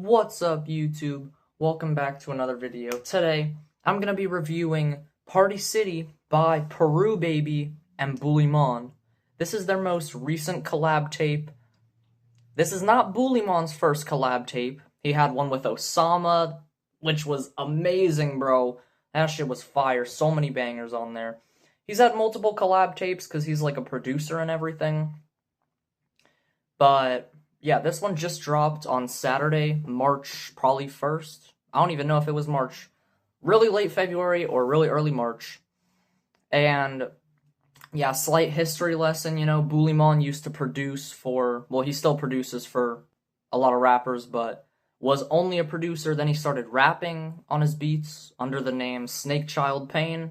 What's up, YouTube? Welcome back to another video. Today, I'm gonna be reviewing Party City by Peru Baby and Boolymon. This is their most recent collab tape. This is not Boolymon's first collab tape. He had one with Osama, which was amazing, bro. That shit was fire. So many bangers on there. He's had multiple collab tapes because he's like a producer and everything. But yeah, this one just dropped on Saturday, March probably 1st. I don't even know if it was March. Really late February or really early March. And yeah, slight history lesson, Boolymon used to produce for, well, he still produces for a lot of rappers, but was only a producer. Then he started rapping on his beats under the name Snake Child Pain.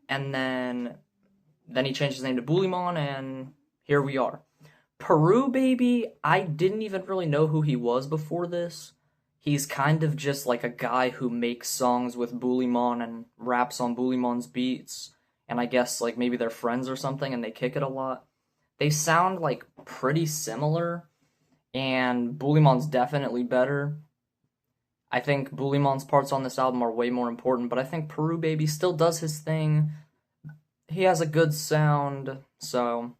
And then he changed his name to Boolymon, and here we are. Peru Baby, I didn't even really know who he was before this. He's kind of just like a guy who makes songs with Boolymon and raps on Boolymon's beats. And I guess like maybe they're friends or something and they kick it a lot. They sound like pretty similar, and Boolymon's definitely better. I think Boolymon's parts on this album are way more important, but I think Peru Baby still does his thing. He has a good sound, so...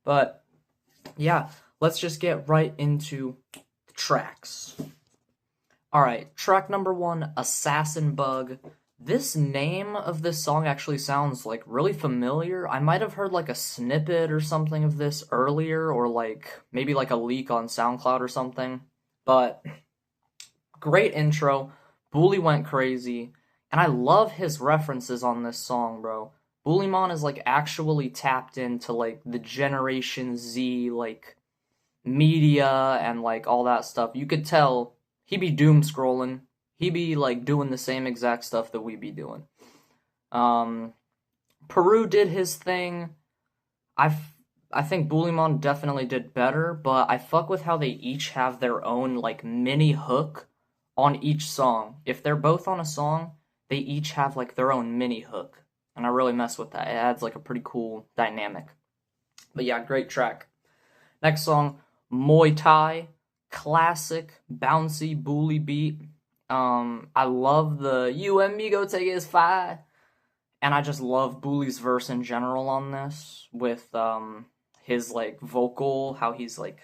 But, yeah, let's just get right into the tracks. Alright, track number 1, Assassin Bug. This name of this song actually sounds, like, really familiar. I might have heard, like, a snippet or something of this earlier, or, like, maybe, like, a leak on SoundCloud or something. But, great intro. Booley went crazy. And I love his references on this song, bro. Boolymon is, like, actually tapped into, like, the Generation Z, like, media and, like, all that stuff. You could tell he be doom scrolling. He be, like, doing the same exact stuff that we be doing. Peru did his thing. I think Boolymon definitely did better, but I fuck with how they each have their own, like, mini hook on each song. If they're both on a song, they each have, like, their own mini hook. And I really mess with that. It adds, like, a pretty cool dynamic. But yeah, great track. Next song, Muay Thai. Classic, bouncy, Booley beat. I love the "You and me go take his fight," and I just love Booley's verse in general on this, with his like vocal, how he's like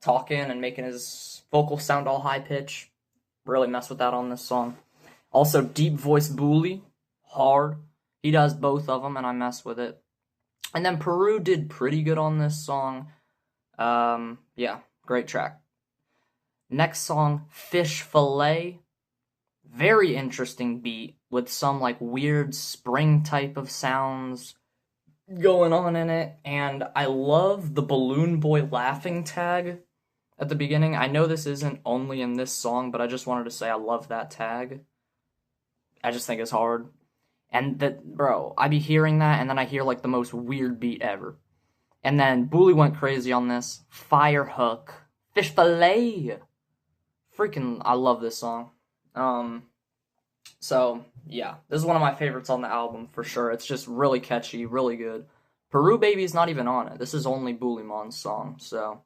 talking and making his vocal sound all high pitch. Really mess with that on this song. Also, deep voice Booley, hard. He does both of them, and I mess with it. And then Peru did pretty good on this song. Yeah, great track. Next song, Fish Fillet. Very interesting beat with some like weird spring type of sounds going on in it. And I love the Balloon Boy laughing tag at the beginning. I know this isn't only in this song, but I just wanted to say I love that tag. I just think it's hard. And that, bro, I be hearing that and then I hear like the most weird beat ever. And then Booley went crazy on this. Fire hook. Fish Fillet. Freaking, I love this song. So, yeah, this is one of my favorites on the album, for sure. It's just really catchy, really good. Peru Baby's not even on it. This is only Boolymon's song, so.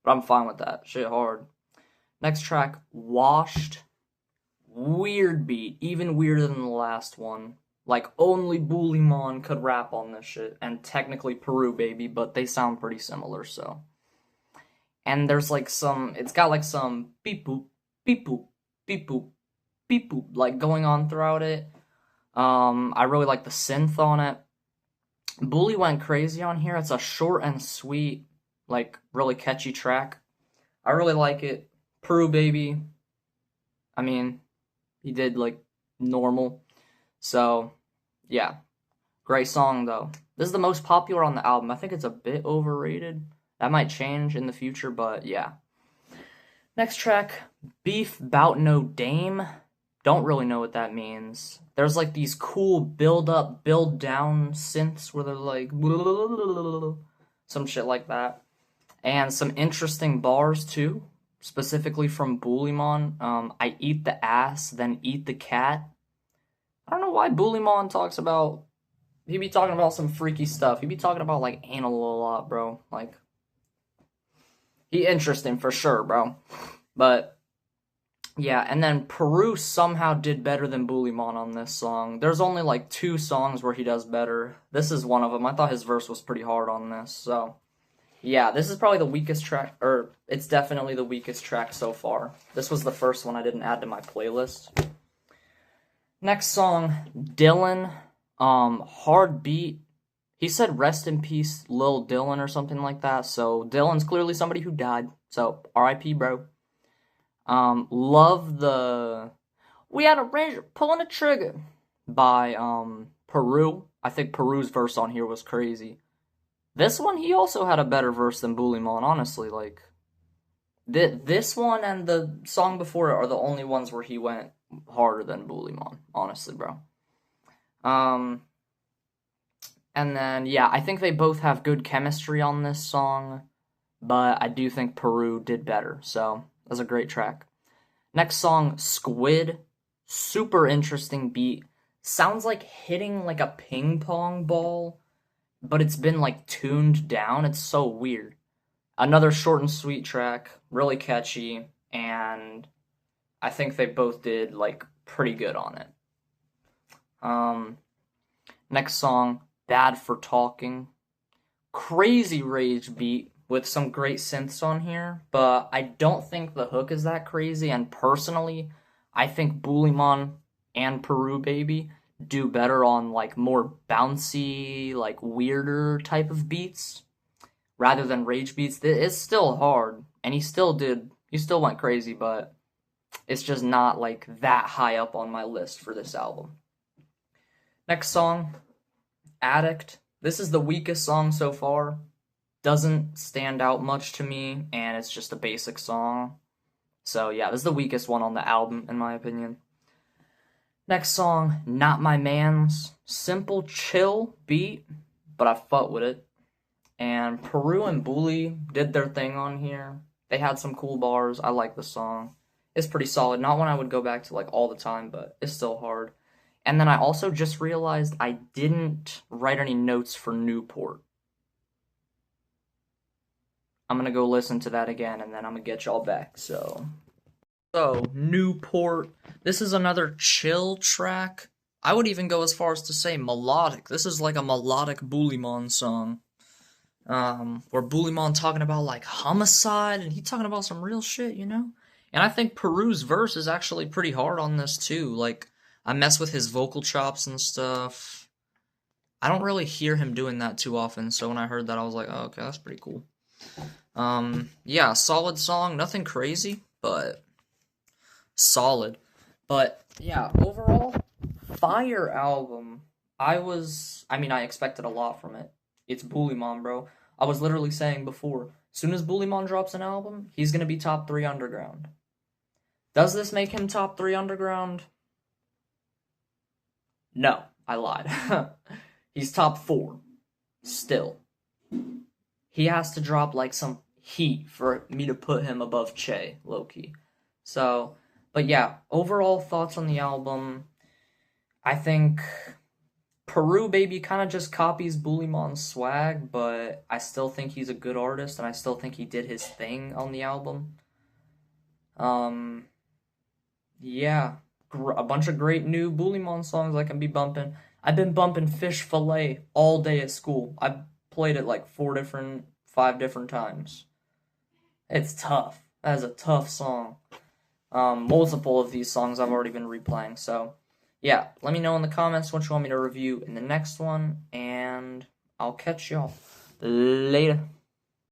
But I'm fine with that. Shit hard. Next track, Washed. Weird beat, even weirder than the last one. Like, only Boolymon could rap on this shit, and technically Peru Baby, but they sound pretty similar, so. And there's like some, it's got like some beep boop, beep boop, beep boop, beep boop, like going on throughout it. I really like the synth on it. Booley went crazy on here. It's a short and sweet, like really catchy track. I really like it. Peru Baby, I mean, he did like normal. So, yeah. Great song though. This is the most popular on the album. I think it's a bit overrated. That might change in the future, but yeah. Next track, Beef Bout No Dame. Don't really know what that means. There's like these cool build up, build down synths where they're like some shit like that. And some interesting bars too, specifically from Boolymon. I eat the ass, then eat the cat. I don't know why Boolymon talks about, he be talking about some freaky stuff. He be talking about like anal a lot, bro. Like, he interesting for sure, bro. But yeah, and then Peru somehow did better than Boolymon on this song. There's only like 2 songs where he does better. This is one of them. I thought his verse was pretty hard on this. So yeah, this is probably the weakest track, or it's definitely the weakest track so far. This was the first one I didn't add to my playlist. Next song, Dylan, hard beat. He said rest in peace, Lil Dylan or something like that. So Dylan's clearly somebody who died. So R.I.P. bro. Love the We Had a Ranger Pulling a Trigger by Peru. I think Peru's verse on here was crazy. This one, he also had a better verse than Boolymon, honestly. Like, this one and the song before it are the only ones where he went harder than Boolymon, honestly, bro. And then, yeah, I think they both have good chemistry on this song, but I do think Peru did better, so that's a great track. Next song, Squid. Super interesting beat. Sounds like hitting like a ping pong ball, but it's been like tuned down. It's so weird. Another short and sweet track, really catchy, and I think they both did like pretty good on it. Next song, Bad for Talking. Crazy rage beat with some great synths on here, but I don't think the hook is that crazy, and personally, I think Boolymon and Peru Baby do better on like more bouncy, like weirder type of beats rather than rage beats. It's still hard, and he still went crazy, but it's just not like that high up on my list for this album. Next song, Addict. This is the weakest song so far. Doesn't stand out much to me, and it's just a basic song. So yeah, this is the weakest one on the album, in my opinion. Next song, Not My Man's. Simple, chill beat, but I fuck with it. And Peru and Booley did their thing on here. They had some cool bars. I like the song. It's pretty solid. Not one I would go back to like all the time, but it's still hard. And then I also just realized I didn't write any notes for Newport. I'm gonna go listen to that again, and then I'm gonna get y'all back. So Newport. This is another chill track. I would even go as far as to say melodic. This is like a melodic Boolymon song. Where Boolymon talking about like homicide, and he talking about some real shit, you know? And I think Peru's verse is actually pretty hard on this too. Like, I mess with his vocal chops and stuff. I don't really hear him doing that too often, so when I heard that, I was like, oh, okay, that's pretty cool. Yeah, solid song, nothing crazy, but solid. But yeah, overall, fire album. I expected a lot from it. It's Boolymon, bro. I was literally saying before, as soon as Boolymon drops an album, he's gonna be top 3 underground. Does this make him top 3 underground? No, I lied. He's top 4. Still. He has to drop like some heat for me to put him above Che, low-key. So, but yeah, overall thoughts on the album. I think Peru Baby kind of just copies Booleymon's swag, but I still think he's a good artist, and I still think he did his thing on the album. Yeah, a bunch of great new Boolymon songs I can be bumping. I've been bumping Fish Fillet all day at school. I played it like 5 different times. It's tough. That is a tough song. Multiple of these songs I've already been replaying, so yeah, let me know in the comments what you want me to review in the next one, and I'll catch y'all later.